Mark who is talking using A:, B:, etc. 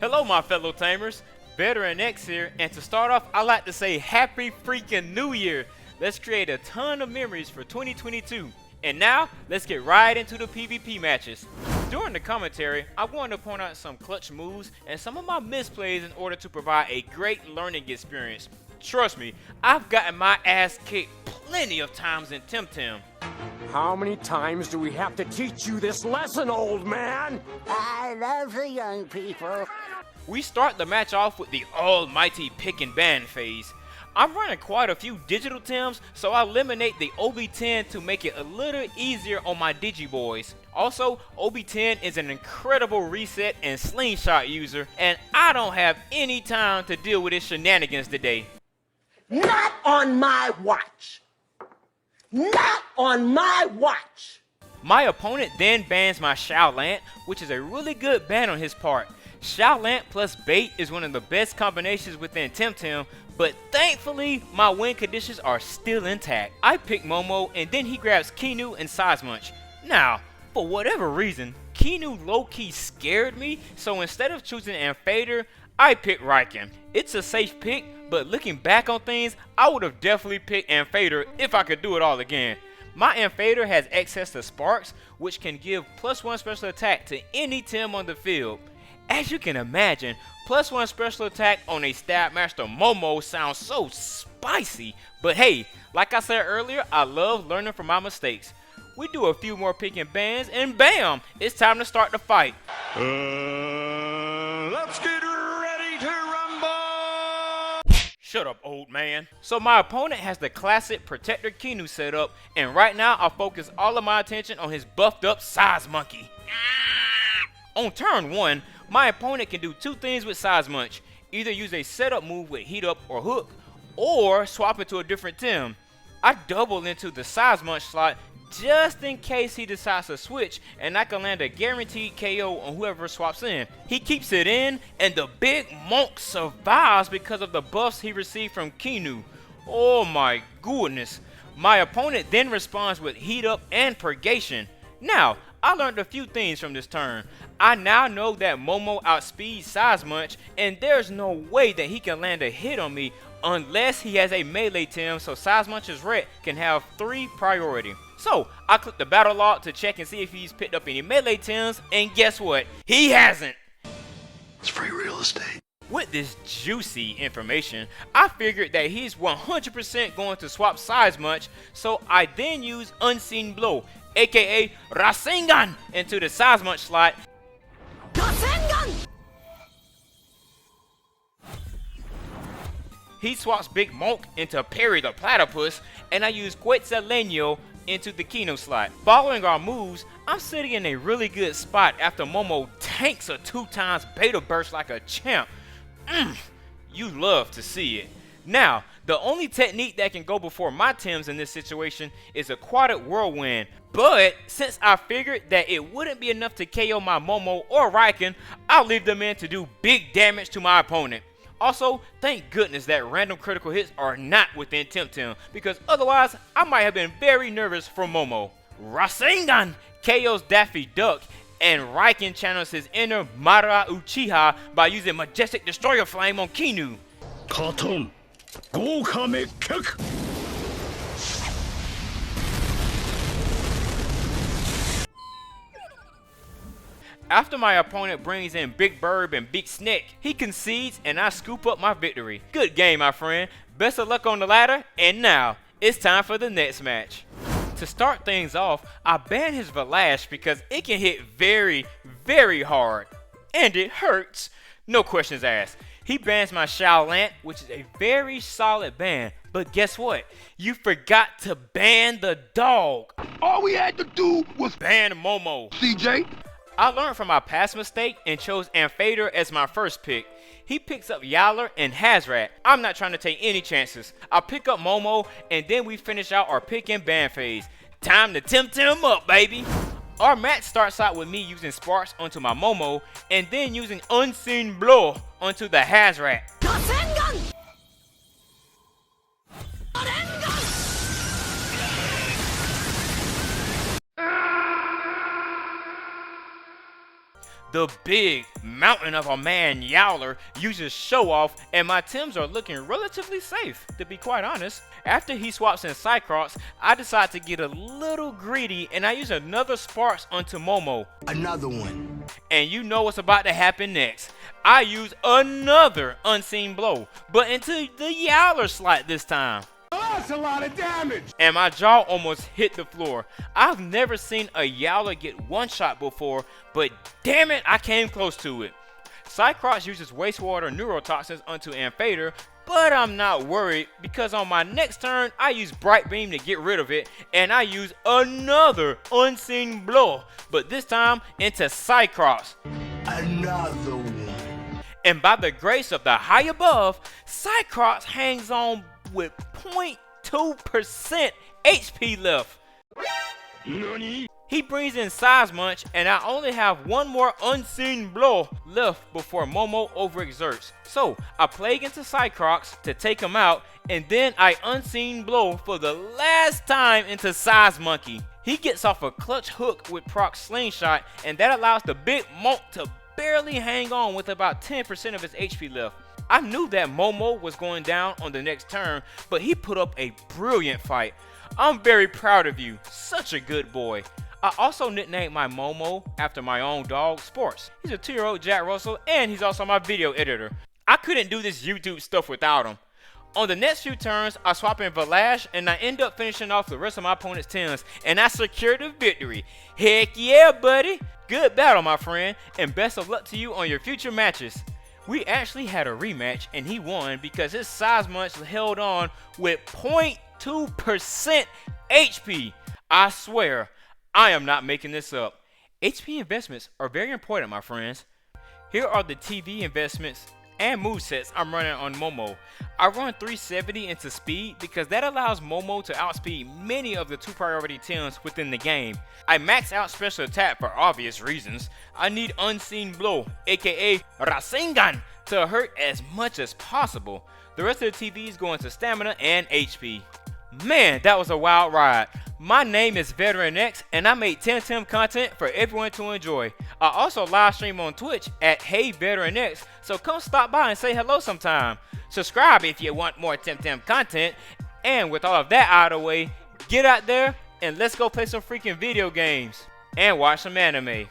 A: Hello my fellow tamers, Veteran X here, and to start off I like to say Happy freaking New Year! Let's create a ton of memories for 2022. And now, let's get right into the PvP matches. During the commentary, I wanted to point out some clutch moves and some of my misplays in order to provide a great learning experience. Trust me, I've gotten my ass kicked plenty of times in Temtem.
B: How many times do we have to teach you this lesson, old man?
C: I love the young people.
A: We start the match off with the almighty pick and ban phase. I'm running quite a few digital Tims, so I eliminate the OB10 to make it a little easier on my Digiboys. Also, OB10 is an incredible reset and slingshot user, and I don't have any time to deal with his shenanigans today.
C: Not on my watch. Not on my watch.
A: My opponent then bans my Xiaolant, which is a really good ban on his part. Xiaolant plus bait is one of the best combinations within Temtem, but thankfully my win conditions are still intact. I pick Momo and then he grabs Kinu and Seismunch. Now, for whatever reason, Kinu low-key scared me, so instead of choosing Amphader, I picked Riken. It's a safe pick, but looking back on things, I would have definitely picked Amphader if I could do it all again. My Amphader has access to Sparks, which can give +1 special attack to any Tim on the field. As you can imagine, +1 special attack on a Stab Master Momo sounds so spicy, but hey, like I said earlier, I love learning from my mistakes. We do a few more pick and bans and bam, it's time to start the fight.
B: Let's get ready to rumble!
A: Shut up, old man. So my opponent has the classic Protector Kinu set up, and right now I'll focus all of my attention on his buffed up Seismunch. On turn 1, my opponent can do two things with Seismunch. Either use a setup move with Heat Up or Hook, or swap into a different Tim. I double into the Seismunch slot just in case he decides to switch, and I can land a guaranteed KO on whoever swaps in. He keeps it in, and the big monk survives because of the buffs he received from Kinu. Oh my goodness. My opponent then responds with Heat Up and Purgation. Now, I learned a few things from this turn. I now know that Momo outspeeds Seismunch, and there's no way that he can land a hit on me unless he has a melee Tim, so Seismunch's ret can have 3 priority. So, I click the battle log to check and see if he's picked up any melee Tims, and guess what? He hasn't!
D: It's free real estate.
A: With this juicy information, I figured that he's 100% going to swap Seismunch, so I then use Unseen Blow, aka Rasengan, into the Seismunch slot.
C: Rasengan!
A: He swaps Big Monk into Perry the Platypus, and I use Quetzalcoatl into the Kino slot. Following our moves, I'm sitting in a really good spot after Momo tanks a 2x beta burst like a champ. You love to see it. Now, the only technique that can go before my Tims in this situation is Aquatic Whirlwind, but since I figured that it wouldn't be enough to KO my Momo or Riken, I'll leave them in to do big damage to my opponent. Also, thank goodness that random critical hits are not within Temtem, because otherwise I might have been very nervous for Momo. Rasengan KOs Daffy Duck, and Riken channels his inner Mara Uchiha by using Majestic Destroyer Flame on Kinu.
D: Katon, go kame kick.
A: After my opponent brings in Big Bird and Big Snake, he concedes and I scoop up my victory. Good game, my friend. Best of luck on the ladder, and now, it's time for the next match. To start things off, I ban his Valash because it can hit very, very hard. And it hurts. No questions asked. He bans my Xiaolant, which is a very solid ban. But guess what? You forgot to ban the dog.
D: All we had to do was
A: Ban Momo.
D: CJ.
A: I learned from my past mistake and chose Amphader as my first pick. He picks up Yaller and Hazrat. I'm not trying to take any chances. I pick up Momo, and then we finish out our pick and ban phase. Time to Temtem up, baby! Our match starts out with me using Sparks onto my Momo, and then using Unseen Blow onto the Hazrat.
C: Rasengan!
A: The big mountain of a man Yowler uses show off, and my Tims are looking relatively safe, to be quite honest. After he swaps in Cyclops, I decide to get a little greedy and I use another Sparks onto Momo.
D: Another one.
A: And you know what's about to happen next. I use another unseen blow, but into the Yowler slot this time.
B: Oh, that's a lot of damage!
A: And my jaw almost hit the floor. I've never seen a Yowler get one shot before, but damn it, I came close to it. Cyclops uses wastewater neurotoxins onto Amphader, but I'm not worried because on my next turn, I use Bright Beam to get rid of it, and I use another unseen blow, but this time into Cyclops.
D: Another one.
A: And by the grace of the high above, Cyclops hangs on with 0.2% HP left.
D: Nani?
A: He brings in Size Munch, and I only have one more unseen blow left before Momo overexerts. So I plague into Cyclops to take him out, and then I unseen blow for the last time into Size Monkey. He gets off a clutch hook with proc Slingshot, and that allows the big monk to barely hang on with about 10% of his HP left. I knew that Momo was going down on the next turn, but he put up a brilliant fight. I'm very proud of you, such a good boy. I also nicknamed my Momo after my own dog, Sports. He's a 2-year-old Jack Russell, and he's also my video editor. I couldn't do this YouTube stuff without him. On the next few turns, I swap in Valash, and I end up finishing off the rest of my opponent's Tims, and I secure the victory. Heck yeah, buddy! Good battle, my friend, and best of luck to you on your future matches. We actually had a rematch, and he won because his Size Munch held on with 0.2% HP. I swear, I am not making this up. HP investments are very important, my friends. Here are the TV investments and movesets I'm running on Momo. I run 370 into speed because that allows Momo to outspeed many of the 2 priority Tims within the game. I max out special attack for obvious reasons. I need unseen blow, aka Rasengan, to hurt as much as possible. The rest of the TVs go into stamina and HP. Man, that was a wild ride. My name is Veteran X, and I make Temtem content for everyone to enjoy. I also live stream on Twitch at Hey Veteran X, so come stop by and say hello sometime. Subscribe if you want more Temtem content, and with all of that out of the way, get out there and let's go play some freaking video games and watch some anime.